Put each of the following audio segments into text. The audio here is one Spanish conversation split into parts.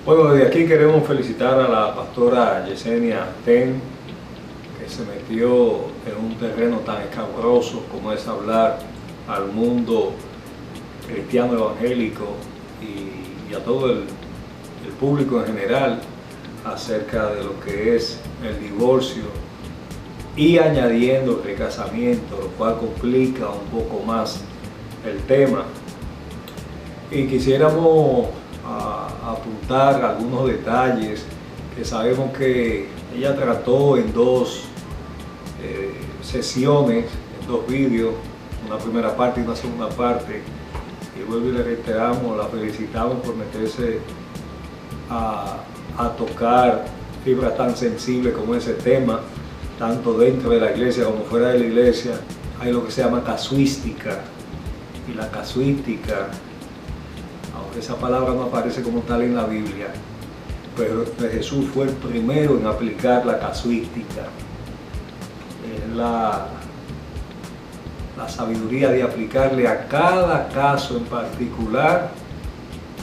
Bueno, desde aquí queremos felicitar a la pastora Yesenia Ten, que se metió en un terreno tan escabroso como es hablar al mundo cristiano evangélico y a todo el público en general acerca de lo que es el divorcio y añadiendo el recasamiento, lo cual complica un poco más el tema. Y quisiéramos apuntar algunos detalles que sabemos que ella trató en dos sesiones, en dos vídeos, una primera parte y una segunda parte. Y vuelvo y le reiteramos, la felicitamos por meterse a tocar fibras tan sensibles como ese tema, tanto dentro de la iglesia como fuera de la iglesia. Hay lo que se llama casuística, y la casuística, aunque esa palabra no aparece como tal en la Biblia, pero Jesús fue el primero en aplicar la casuística. Es la sabiduría de aplicarle a cada caso en particular,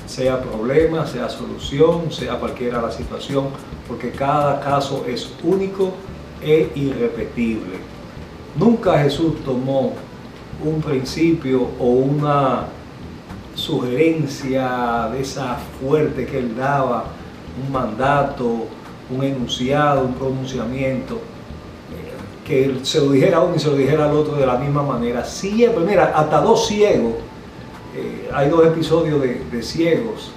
sea problema, sea solución, sea cualquiera la situación, porque cada caso es único e irrepetible. Nunca Jesús tomó un principio o una sugerencia de esa fuerte que él daba, un mandato, un enunciado, un pronunciamiento, que se lo dijera a uno y se lo dijera al otro de la misma manera. Siempre, mira, hasta dos ciegos, hay dos episodios de ciegos,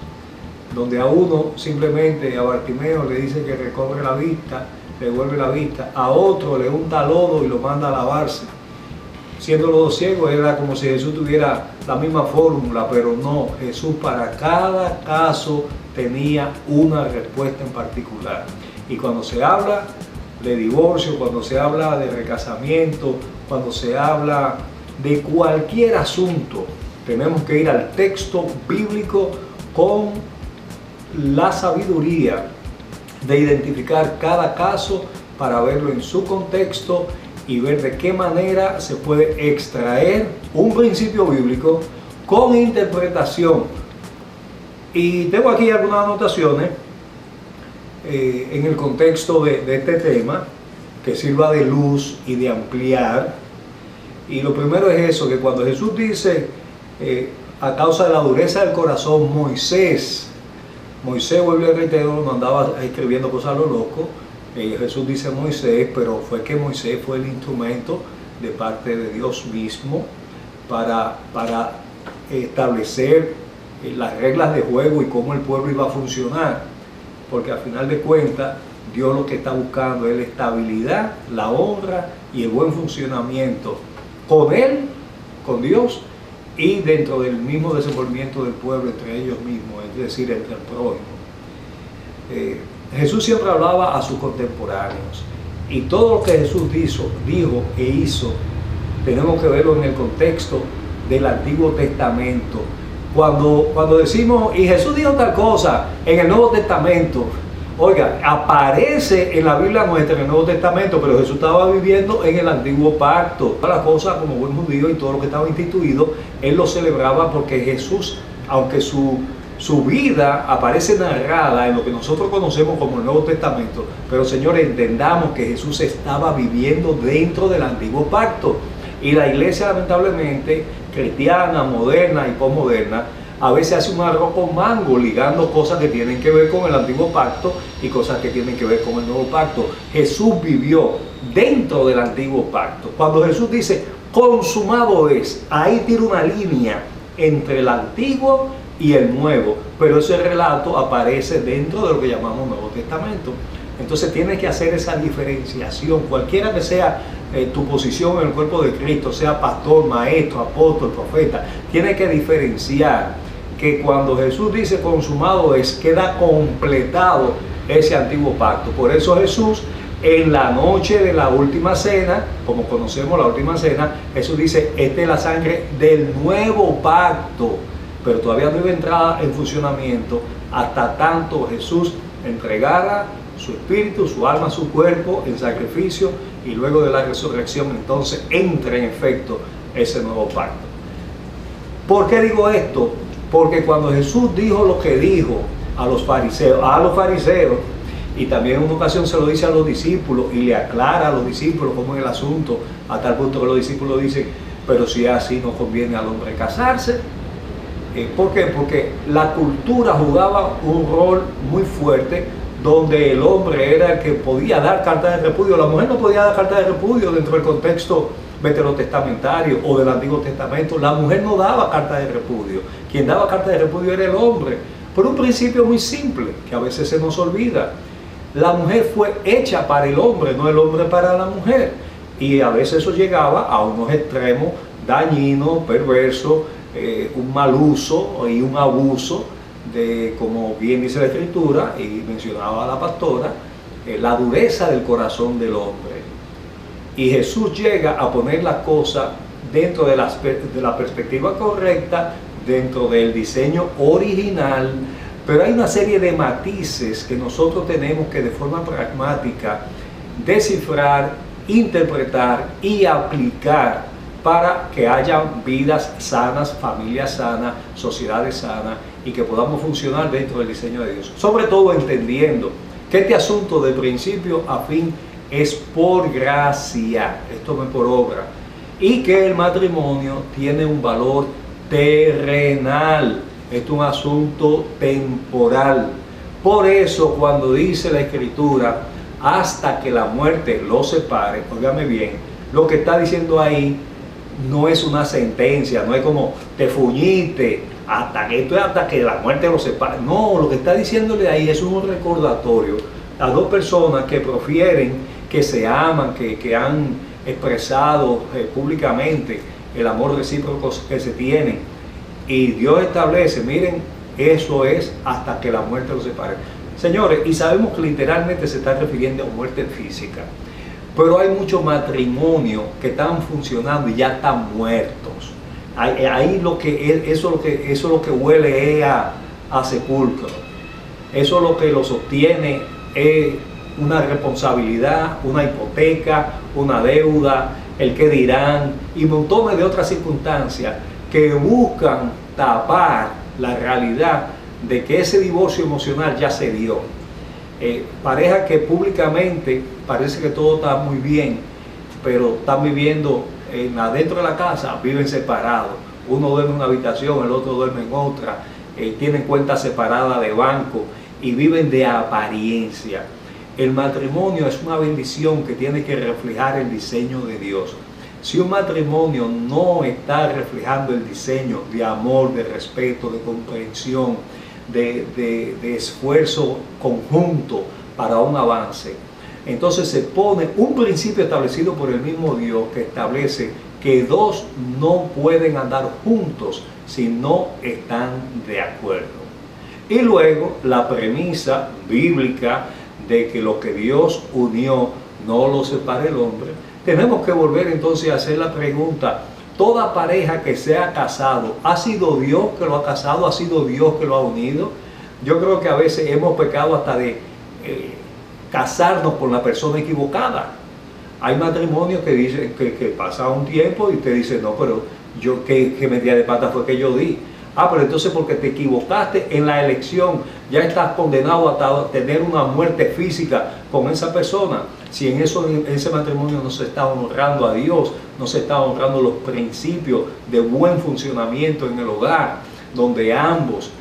donde a uno simplemente, a Bartimeo le dice que recobre la vista, le devuelve la vista, a otro le unta lodo y lo manda a lavarse. Siendo los dos ciegos era como si Jesús tuviera la misma fórmula, pero no, Jesús para cada caso tenía una respuesta en particular. Y cuando se habla de divorcio, cuando se habla de recasamiento, cuando se habla de cualquier asunto, tenemos que ir al texto bíblico con la sabiduría de identificar cada caso para verlo en su contexto y ver de qué manera se puede extraer un principio bíblico con interpretación. Y tengo aquí algunas anotaciones en el contexto de este tema que sirva de luz y de ampliar. Y lo primero es eso, que cuando Jesús dice a causa de la dureza del corazón, Moisés, vuelve a reiterar, no andaba escribiendo cosas a lo loco. Jesús dice Moisés, pero fue que Moisés fue el instrumento de parte de Dios mismo para establecer las reglas de juego y cómo el pueblo iba a funcionar, porque al final de cuentas Dios lo que está buscando es la estabilidad, la honra y el buen funcionamiento con Él, con Dios, y dentro del mismo desenvolvimiento del pueblo entre ellos mismos, es decir, entre el prójimo. Jesús siempre hablaba a sus contemporáneos, y todo lo que Jesús dijo e hizo, tenemos que verlo en el contexto del Antiguo Testamento. Cuando decimos, y Jesús dijo tal cosa en el Nuevo Testamento, oiga, aparece en la Biblia nuestra en el Nuevo Testamento, pero Jesús estaba viviendo en el Antiguo Pacto. Todas las cosas, como buen judío, y todo lo que estaba instituido, él lo celebraba porque Jesús, aunque su vida aparece narrada en lo que nosotros conocemos como el Nuevo Testamento, pero señores, entendamos que Jesús estaba viviendo dentro del Antiguo Pacto. Y la iglesia, lamentablemente, cristiana, moderna y posmoderna, a veces hace un arroz con mango, ligando cosas que tienen que ver con el Antiguo Pacto y cosas que tienen que ver con el Nuevo Pacto. Jesús vivió dentro del Antiguo Pacto. Cuando Jesús dice consumado es, ahí tira una línea entre el Antiguo y el Nuevo, pero ese relato aparece dentro de lo que llamamos Nuevo Testamento. Entonces tienes que hacer esa diferenciación, cualquiera que sea tu posición en el cuerpo de Cristo, sea pastor, maestro, apóstol, profeta, tienes que diferenciar que cuando Jesús dice consumado es, queda completado ese antiguo pacto. Por eso Jesús, en la noche de la última cena, como conocemos la última cena, Jesús dice, esta es la sangre del nuevo pacto, pero todavía no iba entrada en funcionamiento hasta tanto Jesús entregara su espíritu, su alma, su cuerpo en sacrificio, y luego de la resurrección entonces entra en efecto ese nuevo pacto. ¿Por qué digo esto? Porque cuando Jesús dijo lo que dijo a los fariseos, y también en una ocasión se lo dice a los discípulos y le aclara a los discípulos cómo es el asunto, a tal punto que los discípulos dicen, pero si es así no conviene al hombre casarse. ¿Por qué? Porque la cultura jugaba un rol muy fuerte, donde el hombre era el que podía dar carta de repudio. La mujer no podía dar carta de repudio dentro del contexto veterotestamentario o del Antiguo Testamento. La mujer no daba carta de repudio. Quien daba carta de repudio era el hombre, por un principio muy simple que a veces se nos olvida. La mujer fue hecha para el hombre, no el hombre para la mujer, y a veces eso llegaba a unos extremos dañinos, perversos, un mal uso y un abuso de, como bien dice la Escritura y mencionaba la pastora, la dureza del corazón del hombre. Y Jesús llega a poner las cosas dentro de la perspectiva correcta, dentro del diseño original, pero hay una serie de matices que nosotros tenemos que de forma pragmática descifrar, interpretar y aplicar para que haya vidas sanas, familias sanas, sociedades sanas y que podamos funcionar dentro del diseño de Dios. Sobre todo entendiendo que este asunto de principio a fin es por gracia, esto no es por obra, y que el matrimonio tiene un valor terrenal, es un asunto temporal. Por eso cuando dice la Escritura, hasta que la muerte los separe, óigame bien, lo que está diciendo ahí no es una sentencia, no es como te fuñiste, hasta que la muerte los separe. No, lo que está diciéndole ahí es un recordatorio a dos personas que profieren, que se aman, que han expresado públicamente el amor recíproco que se tienen. Y Dios establece, miren, eso es hasta que la muerte los separe. Señores, y sabemos que literalmente se está refiriendo a muerte física, pero hay muchos matrimonios que están funcionando y ya están muertos. Ahí eso es lo que huele a sepulcro. Eso lo que lo sostiene es una responsabilidad, una hipoteca, una deuda, el que dirán y montones de otras circunstancias que buscan tapar la realidad de que ese divorcio emocional ya se dio. Parejas que públicamente parece que todo está muy bien, pero están viviendo adentro de la casa, viven separados. Uno duerme en una habitación, el otro duerme en otra, tienen cuentas separadas de banco y viven de apariencia. El matrimonio es una bendición que tiene que reflejar el diseño de Dios. Si un matrimonio no está reflejando el diseño de amor, de respeto, de comprensión, de esfuerzo conjunto para un avance, entonces se pone un principio establecido por el mismo Dios que establece que dos no pueden andar juntos si no están de acuerdo. Y luego la premisa bíblica de que lo que Dios unió no lo separe el hombre. Tenemos que volver entonces a hacer la pregunta: toda pareja que se ha casado, ¿ha sido Dios que lo ha casado? ¿Ha sido Dios que lo ha unido? Yo creo que a veces hemos pecado hasta de casarnos con la persona equivocada. Hay matrimonios que dicen que pasa un tiempo y te dicen, no, pero yo ¿qué metida de pata fue que yo di? Ah, pero entonces porque te equivocaste en la elección, ya estás condenado a tener una muerte física con esa persona. Si en ese matrimonio no se está honrando a Dios, no se está honrando los principios de buen funcionamiento en el hogar, donde ambos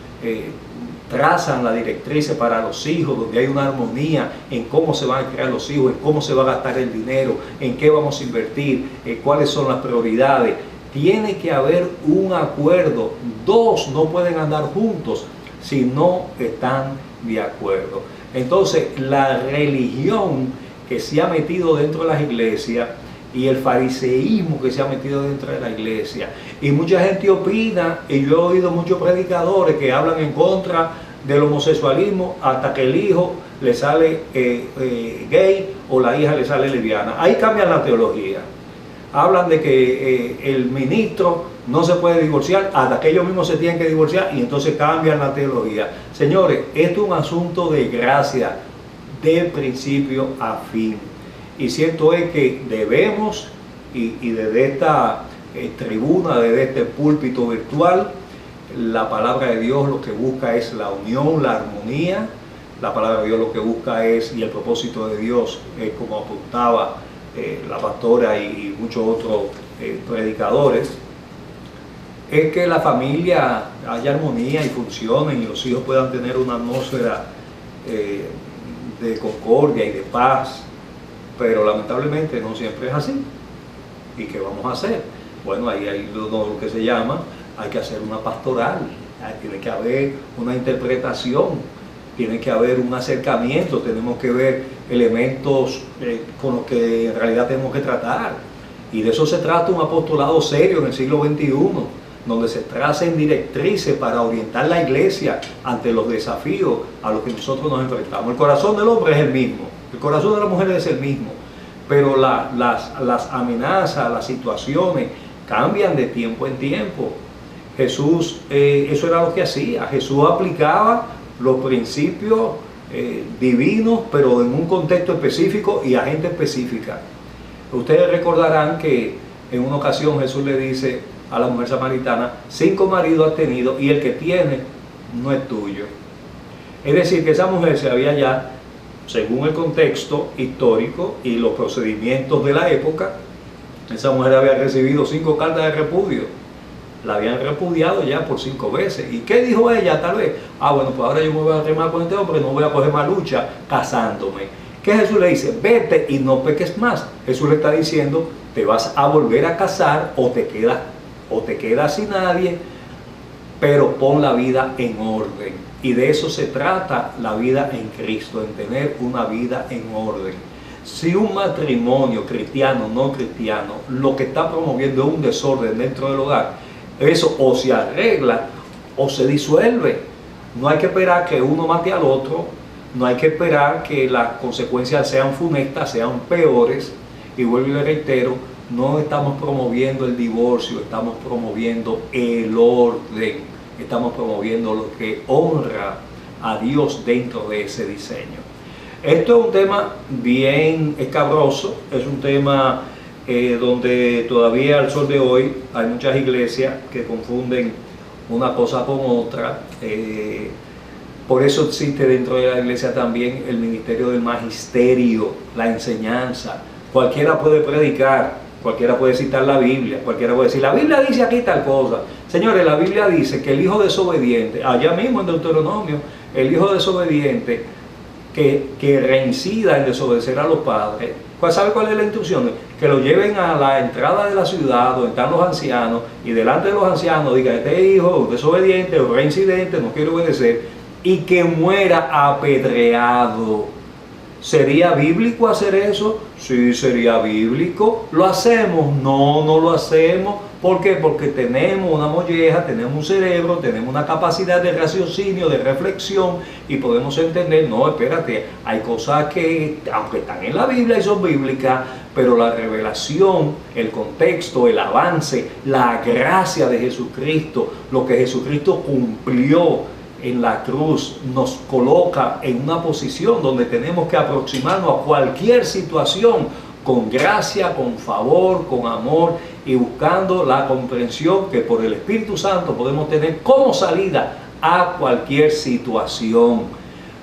trazan la directriz para los hijos, donde hay una armonía en cómo se van a crear los hijos, en cómo se va a gastar el dinero, en qué vamos a invertir, cuáles son las prioridades. Tiene que haber un acuerdo. Dos no pueden andar juntos si no están de acuerdo. Entonces, la religión que se ha metido dentro de las iglesias y el fariseísmo que se ha metido dentro de la iglesia, y mucha gente opina, y yo he oído muchos predicadores que hablan en contra del homosexualismo hasta que el hijo le sale gay o la hija le sale lesbiana. Ahí cambian la teología. Hablan de que el ministro no se puede divorciar hasta que ellos mismos se tienen que divorciar, y entonces cambian la teología. Señores, esto es un asunto de gracia de principio a fin, y cierto es que debemos, y desde esta tribuna, desde este púlpito virtual, la palabra de Dios lo que busca es la unión, la armonía. La palabra de Dios lo que busca es, y el propósito de Dios, como apuntaba la pastora y muchos otros predicadores, es que la familia haya armonía y funcionen y los hijos puedan tener una atmósfera de concordia y de paz. Pero lamentablemente no siempre es así. ¿Y qué vamos a hacer? Bueno, ahí hay lo que se llama, hay que hacer una pastoral, tiene que haber una interpretación, tiene que haber un acercamiento, tenemos que ver elementos con los que en realidad tenemos que tratar. Y de eso se trata un apostolado serio en el siglo XXI, donde se tracen directrices para orientar la iglesia ante los desafíos a los que nosotros nos enfrentamos. El corazón del hombre es el mismo, el corazón de la mujer es el mismo, pero las amenazas, las situaciones cambian de tiempo en tiempo. Jesús, eso era lo que hacía. Jesús aplicaba los principios divinos, pero en un contexto específico y a gente específica. Ustedes recordarán que en una ocasión Jesús le dice a la mujer samaritana: 5 maridos has tenido y el que tiene no es tuyo. Es decir, que esa mujer se había ya, según el contexto histórico y los procedimientos de la época, esa mujer había recibido 5 cartas de repudio. La habían repudiado ya por 5 veces. ¿Y qué dijo ella? Tal vez, bueno, pues ahora yo me voy a arreglar con este hombre, no voy a coger más lucha casándome. ¿Qué Jesús le dice? Vete y no peques más. Jesús le está diciendo, te vas a volver a casar o te quedas sin nadie, pero pon la vida en orden. Y de eso se trata la vida en Cristo, en tener una vida en orden. Si un matrimonio cristiano o no cristiano lo que está promoviendo es un desorden dentro del hogar, eso o se arregla o se disuelve. No hay que esperar que uno mate al otro, no hay que esperar que las consecuencias sean funestas, sean peores. Y vuelvo y le reitero, no estamos promoviendo el divorcio, estamos promoviendo el orden, estamos promoviendo lo que honra a Dios dentro de ese diseño. Esto es un tema bien escabroso, es un tema donde todavía al sol de hoy hay muchas iglesias que confunden una cosa con otra. Por eso existe dentro de la iglesia también el ministerio del magisterio, la enseñanza. Cualquiera puede predicar, cualquiera puede citar la Biblia, cualquiera puede decir, la Biblia dice aquí tal cosa. Señores, la Biblia dice que el hijo desobediente, allá mismo en Deuteronomio, el hijo desobediente que reincida en desobedecer a los padres, ¿sabe cuál es la instrucción? Que lo lleven a la entrada de la ciudad donde están los ancianos y delante de los ancianos digan, este hijo desobediente o reincidente, no quiere obedecer, y que muera apedreado. ¿Sería bíblico hacer eso? Sí, sería bíblico. ¿Lo hacemos? No, no lo hacemos. ¿Por qué? Porque tenemos una molleja, tenemos un cerebro, tenemos una capacidad de raciocinio, de reflexión y podemos entender, no, espérate, hay cosas que, aunque están en la Biblia y son bíblicas, pero la revelación, el contexto, el avance, la gracia de Jesucristo, lo que Jesucristo cumplió en la cruz, nos coloca en una posición donde tenemos que aproximarnos a cualquier situación con gracia, con favor, con amor y buscando la comprensión que por el Espíritu Santo podemos tener como salida a cualquier situación.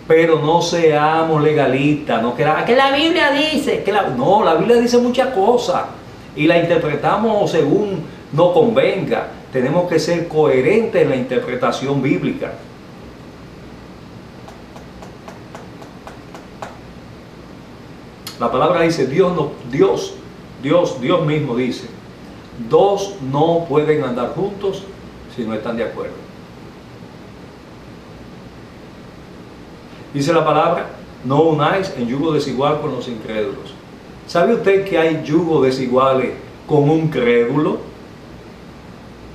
Pero no seamos legalistas, no queramos que la Biblia dice, no, la Biblia dice muchas cosas y la interpretamos según nos convenga. Tenemos que ser coherentes en la interpretación bíblica. La palabra dice, Dios mismo dice, 2 no pueden andar juntos si no están de acuerdo. Dice la palabra, no unáis en yugo desigual con los incrédulos. ¿Sabe usted que hay yugo desiguales con un crédulo?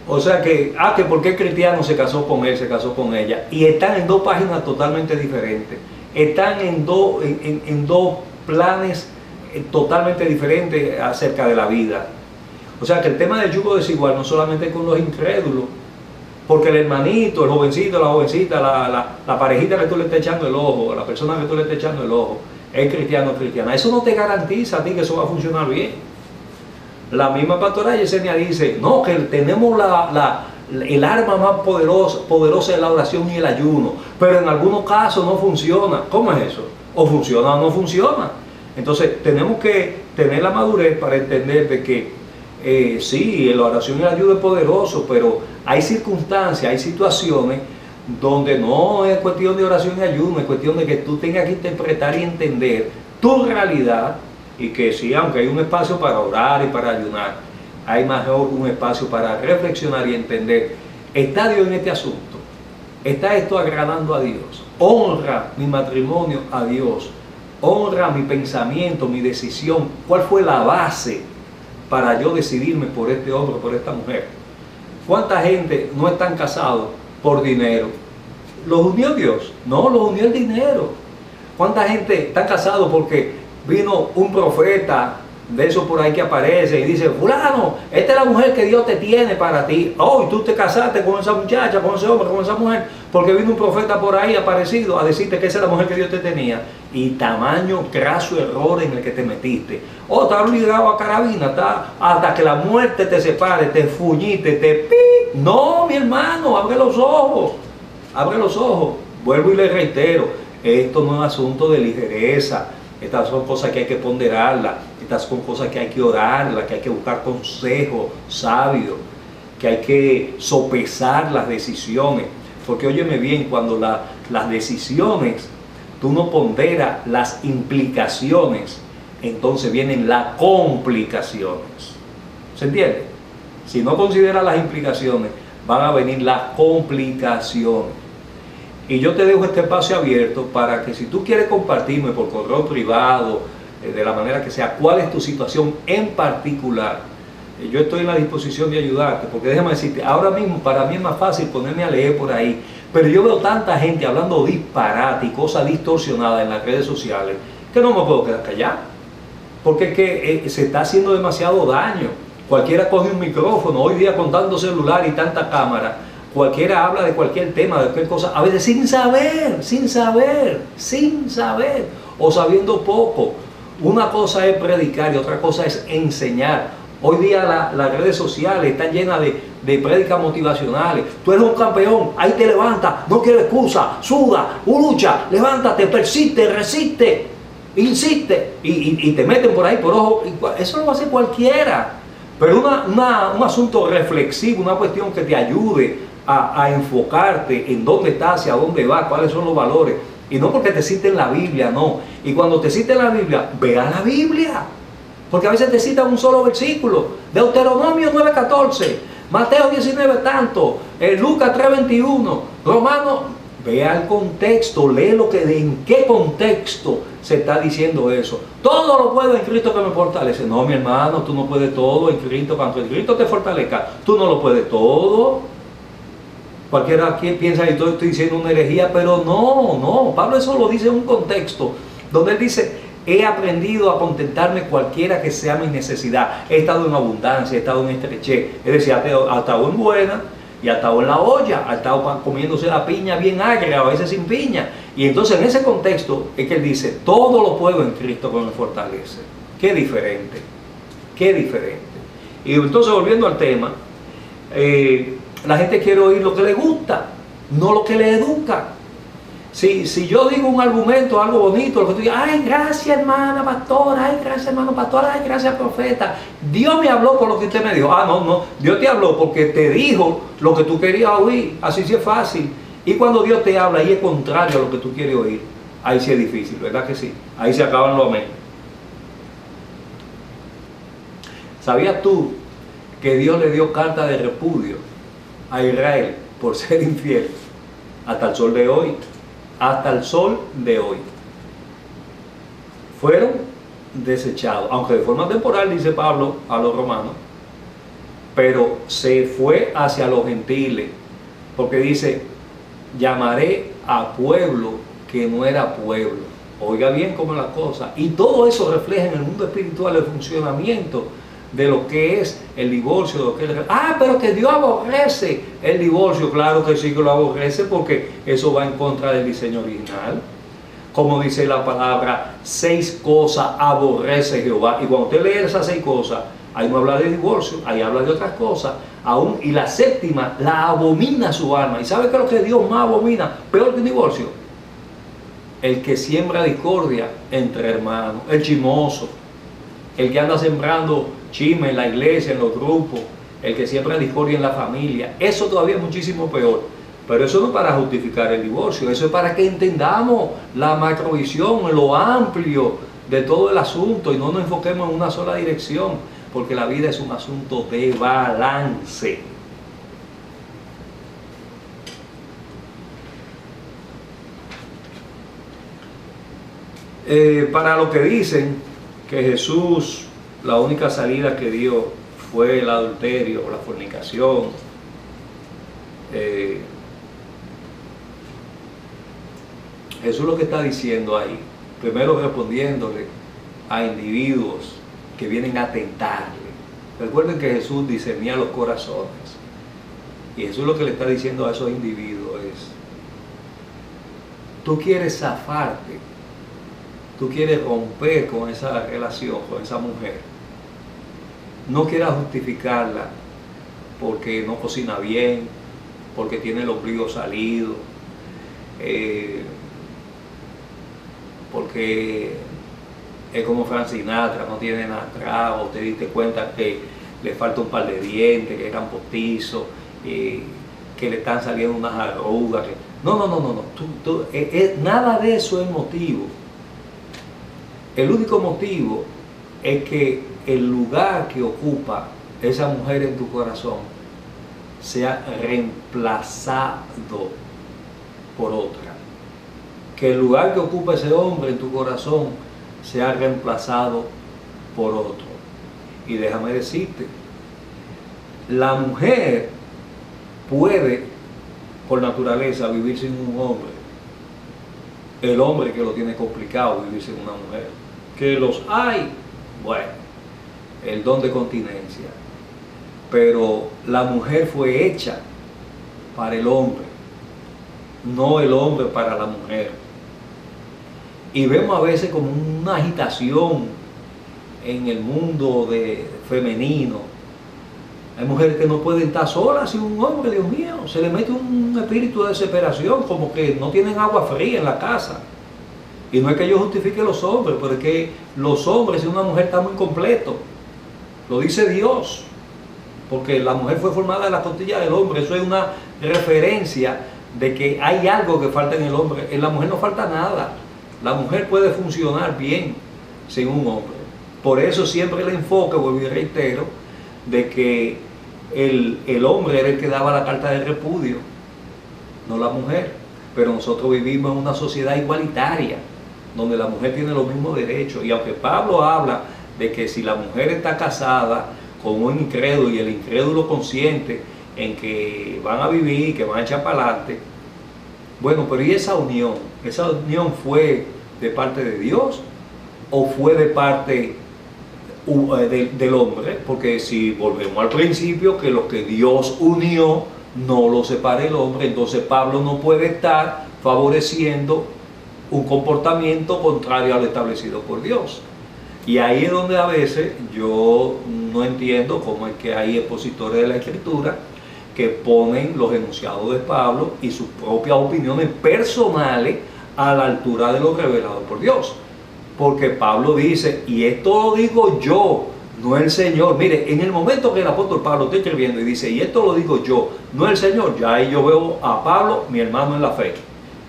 O sea que porque el cristiano se casó con él, se casó con ella, y están en 2 páginas totalmente diferentes. Están en dos planes totalmente diferentes acerca de la vida. O sea que el tema del yugo desigual no solamente con los incrédulos, porque el hermanito, el jovencito, la jovencita, la parejita que tú le estás echando el ojo, la persona que tú le estás echando el ojo, es cristiano o cristiana. Eso no te garantiza a ti que eso va a funcionar bien. La misma pastora Yesenia dice, no, que tenemos el arma más poderosa es la oración y el ayuno, pero en algunos casos no funciona. ¿Cómo es eso? O funciona o no funciona. Entonces tenemos que tener la madurez para entender de que sí, la oración y el ayuno es poderoso, pero hay circunstancias, hay situaciones donde no es cuestión de oración y ayuno, es cuestión de que tú tengas que interpretar y entender tu realidad, y que sí, aunque hay un espacio para orar y para ayunar, hay mejor un espacio para reflexionar y entender, ¿está Dios en este asunto? ¿Está esto agradando a Dios? ¿Honra mi matrimonio a Dios? ¿Honra mi pensamiento, mi decisión? ¿Cuál fue la base para yo decidirme por este hombre o por esta mujer? ¿Cuánta gente no están casados por dinero? ¿Los unió Dios? No, los unió el dinero. ¿Cuánta gente está casado porque vino un profeta de esos por ahí que aparece y dice, fulano, esta es la mujer que Dios te tiene para ti? Oh, y tú te casaste con esa muchacha, con ese hombre, con esa mujer, porque vino un profeta por ahí aparecido a decirte que esa es la mujer que Dios te tenía. Y tamaño graso error en el que te metiste. Oh, estás ligado a carabina, hasta que la muerte te separe, te fuñiste, te pi. No, mi hermano, abre los ojos. Abre los ojos. Vuelvo y le reitero, esto no es asunto de ligereza. Estas son cosas que hay que ponderarlas. Estas son cosas que hay que orarlas, que hay que buscar consejo sabio, que hay que sopesar las decisiones. Porque óyeme bien, cuando las decisiones, tú no ponderas las implicaciones, entonces vienen las complicaciones. ¿Se entiende? Si no consideras las implicaciones, van a venir las complicaciones. Y yo te dejo este espacio abierto para que si tú quieres compartirme por correo privado, de la manera que sea, cuál es tu situación en particular, yo estoy en la disposición de ayudarte, porque déjame decirte, ahora mismo para mí es más fácil ponerme a leer por ahí, pero yo veo tanta gente hablando disparate y cosas distorsionadas en las redes sociales, que no me puedo quedar callado, porque es que se está haciendo demasiado daño. Cualquiera coge un micrófono, hoy día con tanto celular y tanta cámara, cualquiera habla de cualquier tema, de cualquier cosa, a veces sin saber, o sabiendo poco. Una cosa es predicar y otra cosa es enseñar. Hoy día las redes sociales están llenas de prédicas motivacionales. Tú eres un campeón, ahí te levantas, no quieres excusa, suda, lucha, levántate, persiste, resiste, insiste, y te meten por ahí por ojo. Eso lo va a hacer cualquiera. Pero un asunto reflexivo, una cuestión que te ayude a enfocarte en dónde estás, hacia dónde vas, cuáles son los valores. Y no porque te cite en la Biblia, no. Y cuando te cite en la Biblia, vea la Biblia. Porque a veces te citan un solo versículo. Deuteronomio 9:14, Mateo 19 tanto, Lucas 3:21, Romanos. Vea el contexto, lee en qué contexto se está diciendo eso. Todo lo puedo en Cristo que me fortalece. No, mi hermano, tú no puedes todo en Cristo. Cuando en Cristo te fortalezca, tú no lo puedes todo. Cualquiera aquí piensa que estoy diciendo una herejía, pero no. Pablo eso lo dice en un contexto donde él dice, he aprendido a contentarme cualquiera que sea mi necesidad. He estado en abundancia, he estado en estrechez. Es decir, ha estado en buena y ha estado en la olla, ha estado comiéndose la piña bien agria, a veces sin piña. Y entonces en ese contexto es que él dice, todo lo puedo en Cristo que me fortalece. Qué diferente, qué diferente. Y entonces volviendo al tema, la gente quiere oír lo que le gusta, no lo que le educa. Si yo digo un argumento, algo bonito, lo que tú digas, ay, gracias hermana pastora, ay, gracias hermano pastor, ay, gracias profeta, Dios me habló por lo que usted me dijo. No, Dios te habló porque te dijo lo que tú querías oír, así sí es fácil. Y cuando Dios te habla y es contrario a lo que tú quieres oír, ahí sí es difícil, ¿verdad que sí? Ahí se acaban los amén. ¿Sabías tú que Dios le dio carta de repudio a Israel por ser infiel? Hasta el sol de hoy. Hasta el sol de hoy. Fueron desechados, aunque de forma temporal, dice Pablo a los romanos, pero se fue hacia los gentiles, porque dice, llamaré a pueblo que no era pueblo. Oiga bien cómo es la cosa. Y todo eso refleja en el mundo espiritual el funcionamiento de lo que es el divorcio, de lo que es pero que Dios aborrece el divorcio. Claro que sí que lo aborrece, porque eso va en contra del diseño original. Como dice la palabra, 6 cosas aborrece Jehová. Y cuando usted lee esas 6 cosas, ahí no habla de divorcio, ahí habla de otras cosas. Aún, y la séptima, la abomina su alma. ¿Y sabe qué es lo que Dios más abomina? Peor que un divorcio. El que siembra discordia entre hermanos, el chismoso, el que anda sembrando chisme en la iglesia, en los grupos, el que siembra discordia en la familia. Eso todavía es muchísimo peor. Pero eso no es para justificar el divorcio, eso es para que entendamos la macrovisión, lo amplio de todo el asunto y no nos enfoquemos en una sola dirección, porque la vida es un asunto de balance. Para los que dicen que Jesús, la única salida que dio fue el adulterio o la fornicación, Jesús lo que está diciendo ahí, primero respondiéndole a individuos que vienen a tentarle. Recuerden que Jesús discernía los corazones. Y Jesús lo que le está diciendo a esos individuos es: tú quieres zafarte, tú quieres romper con esa relación, con esa mujer. No quieras justificarla porque no cocina bien, porque tiene el ombligo salido, porque es como Frank Sinatra, no tiene nada atrás, o te diste cuenta que le falta un par de dientes, que eran postizos, que le están saliendo unas arrugas. No. Nada de eso es motivo. El único motivo es que el lugar que ocupa esa mujer en tu corazón sea reemplazado por otra. Que el lugar que ocupa ese hombre en tu corazón sea reemplazado por otro. Y déjame decirte, la mujer puede por naturaleza vivir sin un hombre. El hombre que lo tiene complicado vivir sin una mujer. Que los hay, bueno, el don de continencia. Pero la mujer fue hecha para el hombre, no el hombre para la mujer. Y vemos a veces como una agitación en el mundo femenino. Hay mujeres que no pueden estar solas sin un hombre, Dios mío. Se le mete un espíritu de desesperación, como que no tienen agua fría en la casa. Y no es que yo justifique a los hombres, pero es que los hombres y una mujer están muy completos. Lo dice Dios. Porque la mujer fue formada de la costilla del hombre. Eso es una referencia de que hay algo que falta en el hombre. En la mujer no falta nada. La mujer puede funcionar bien sin un hombre. Por eso siempre el enfoque, vuelvo y reitero, de que el hombre era el que daba la carta de repudio, no la mujer. Pero nosotros vivimos en una sociedad igualitaria, donde la mujer tiene los mismos derechos. Y aunque Pablo habla de que si la mujer está casada con un incrédulo y el incrédulo consciente en que van a vivir, que van a echar para adelante, bueno, pero ¿y esa unión? ¿Esa unión fue de parte de Dios o fue de parte del hombre? Porque si volvemos al principio, que lo que Dios unió no lo separa el hombre, entonces Pablo no puede estar favoreciendo un comportamiento contrario al establecido por Dios. Y ahí es donde a veces yo no entiendo cómo es que hay expositores de la Escritura que ponen los enunciados de Pablo y sus propias opiniones personales a la altura de lo revelado por Dios. Porque Pablo dice, y esto lo digo yo, no el Señor. Mire, en el momento que el apóstol Pablo está escribiendo y dice, y esto lo digo yo, no el Señor, ya ahí yo veo a Pablo, mi hermano en la fe,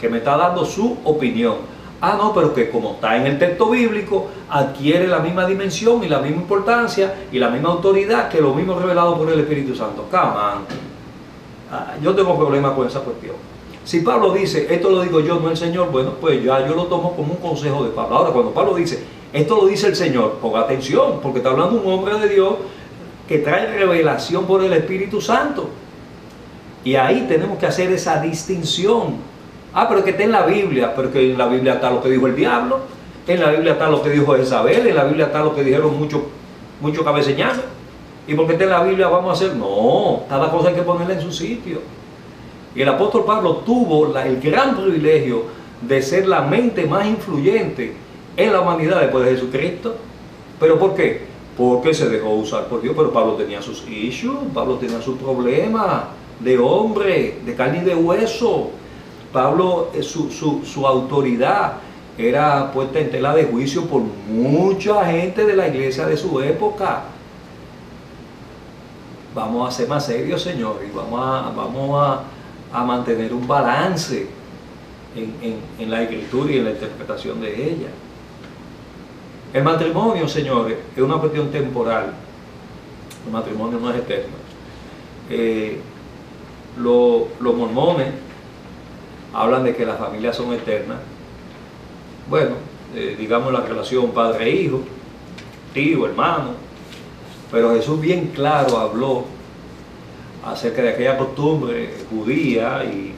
que me está dando su opinión. Ah, no, pero que como está en el texto bíblico, adquiere la misma dimensión y la misma importancia y la misma autoridad que lo mismo revelado por el Espíritu Santo. Come on. Yo tengo problemas con esa cuestión. Si Pablo dice, esto lo digo yo, no el Señor, bueno, pues ya yo lo tomo como un consejo de Pablo. Ahora, cuando Pablo dice, esto lo dice el Señor, ponga atención, porque está hablando un hombre de Dios que trae revelación por el Espíritu Santo. Y ahí tenemos que hacer esa distinción. Ah, pero que está en la Biblia, pero que en la Biblia está lo que dijo el diablo, en la Biblia está lo que dijo Jezabel, en la Biblia está lo que dijeron muchos cabeceñanos. ¿Y porque está en la Biblia vamos a hacer? No, cada cosa hay que ponerla en su sitio. Y el apóstol Pablo tuvo el gran privilegio de ser la mente más influyente en la humanidad después de Jesucristo. ¿Pero por qué? porque se dejó usar por Dios. Pero Pablo tenía sus issues, Pablo tenía sus problemas de hombre, de carne y de hueso. Pablo, su autoridad era puesta en tela de juicio por mucha gente de la iglesia de su época. Vamos a ser más serios, Señor, y vamos a mantener un balance en la escritura y en la interpretación de ella. El matrimonio, señores, es una cuestión temporal. El matrimonio no es eterno. Los mormones hablan de que las familias son eternas. Bueno, digamos la relación padre-hijo, tío, hermano. Pero Jesús bien claro habló acerca de aquella costumbre judía y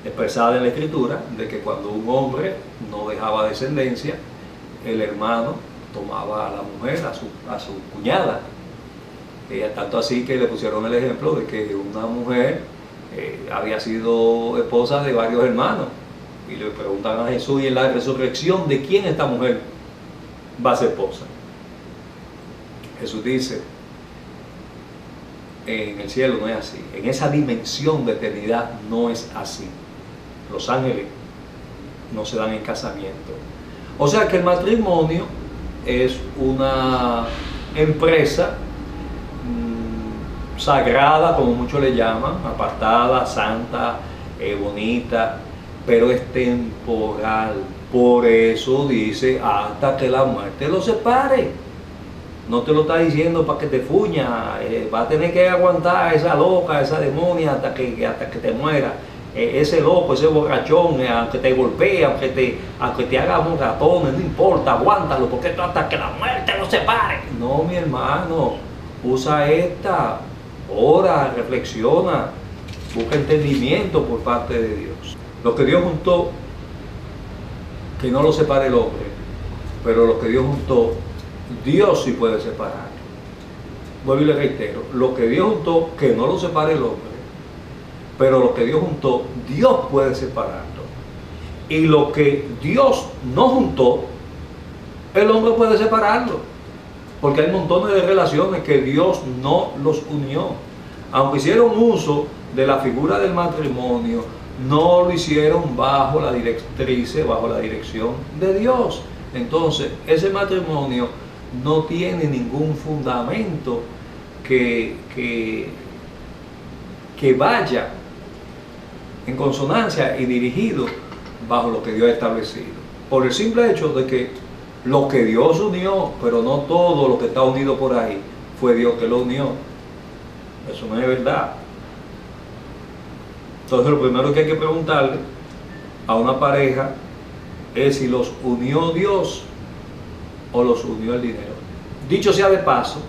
expresada en la Escritura, de que cuando un hombre no dejaba descendencia, el hermano tomaba a la mujer, a su cuñada. Tanto así que le pusieron el ejemplo de que una mujer había sido esposa de varios hermanos. Y le preguntan a Jesús, y en la resurrección, ¿de quién esta mujer va a ser esposa? Jesús dice, en el cielo no es así, en esa dimensión de eternidad no es así. Los ángeles no se dan en casamiento. O sea que el matrimonio es una empresa sagrada, como muchos le llaman, apartada, santa, bonita, pero es temporal. Por eso dice, hasta que la muerte los separe. No te lo está diciendo para que te fuña, va a tener que aguantar esa loca, esa demonia hasta que te muera. Ese loco, ese borrachón, aunque te golpee, aunque te haga moratones, no importa, aguántalo, porque esto hasta que la muerte los separe. No, mi hermano, usa esta, ora, reflexiona, busca entendimiento por parte de Dios. Lo que Dios juntó, que no lo separe el hombre, pero lo que Dios juntó, Dios sí puede separar. Vuelvo y le reitero, lo que Dios juntó, que no lo separe el hombre, pero lo que Dios juntó, Dios puede separarlo. Y lo que Dios no juntó, el hombre puede separarlo. Porque hay montones de relaciones que Dios no los unió. Aunque hicieron uso de la figura del matrimonio, no lo hicieron bajo la directriz, bajo la dirección de Dios. Entonces, ese matrimonio no tiene ningún fundamento que vaya en consonancia y dirigido bajo lo que Dios ha establecido. Por el simple hecho de que lo que Dios unió, pero no todo lo que está unido por ahí, fue Dios que lo unió. Eso no es verdad. Entonces lo primero que hay que preguntarle a una pareja es si los unió Dios o los unió el dinero. Dicho sea de paso,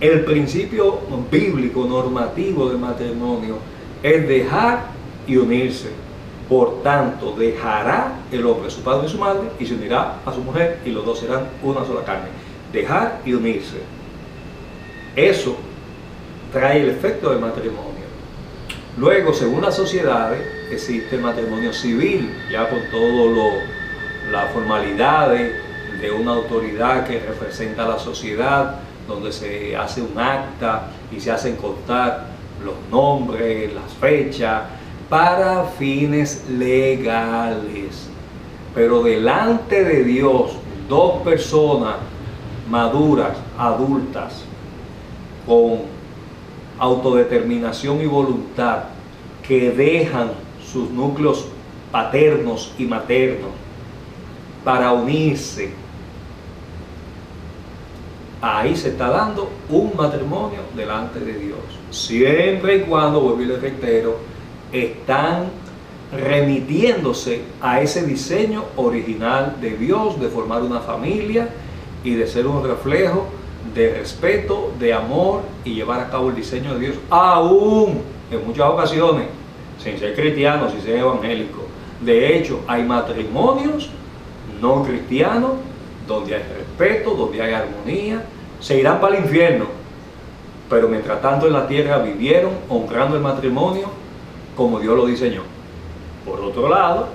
el principio bíblico normativo del matrimonio es dejar y unirse. Por tanto, dejará el hombre a su padre y su madre y se unirá a su mujer y los dos serán una sola carne. Dejar y unirse. Eso trae el efecto del matrimonio. Luego, según las sociedades, existe el matrimonio civil, ya con todas las formalidades de una autoridad que representa a la sociedad, donde se hace un acta y se hacen constar los nombres, las fechas, para fines legales. Pero delante de Dios, dos personas maduras, adultas, con autodeterminación y voluntad, que dejan sus núcleos paternos y maternos para unirse, ahí se está dando un matrimonio delante de Dios. Siempre y cuando, vuelvo y les reitero, están remitiéndose a ese diseño original de Dios, de formar una familia y de ser un reflejo de respeto, de amor y llevar a cabo el diseño de Dios, aún en muchas ocasiones, sin ser cristiano, sin ser evangélico. De hecho, hay matrimonios no cristianos donde hay respeto, donde hay armonía, se irán para el infierno, pero mientras tanto en la tierra vivieron honrando el matrimonio como Dios lo diseñó. Por otro lado,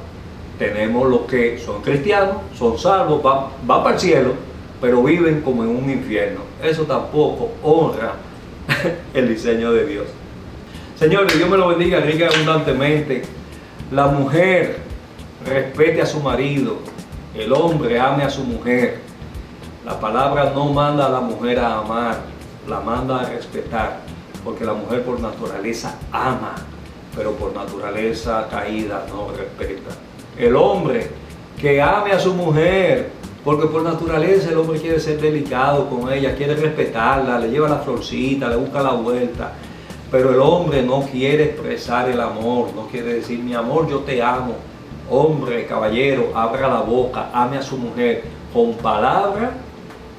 tenemos los que son cristianos, son salvos, van para el cielo, pero viven como en un infierno. Eso tampoco honra el diseño de Dios. Señores, Dios me lo bendiga rica y abundantemente. La mujer respete a su marido, el hombre ame a su mujer. La palabra no manda a la mujer a amar, la manda a respetar, porque la mujer por naturaleza ama, pero por naturaleza caída no respeta. El hombre que ame a su mujer, porque por naturaleza el hombre quiere ser delicado con ella, quiere respetarla, le lleva la florcita, le busca la vuelta, pero el hombre no quiere expresar el amor, no quiere decir mi amor, yo te amo. Hombre, caballero, abra la boca, ame a su mujer con palabras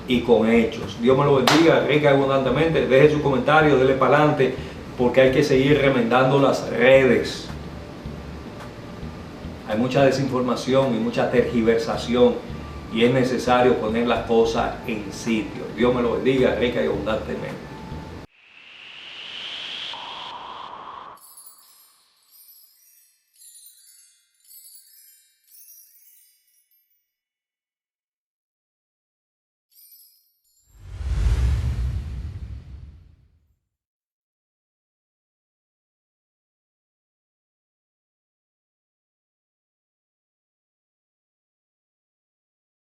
y con hechos. Dios me lo bendiga rica y abundantemente. Deje su comentario, dele para adelante, porque hay que seguir remendando las redes. Hay mucha desinformación y mucha tergiversación y es necesario poner las cosas en sitio. Dios me lo bendiga rica y abundantemente.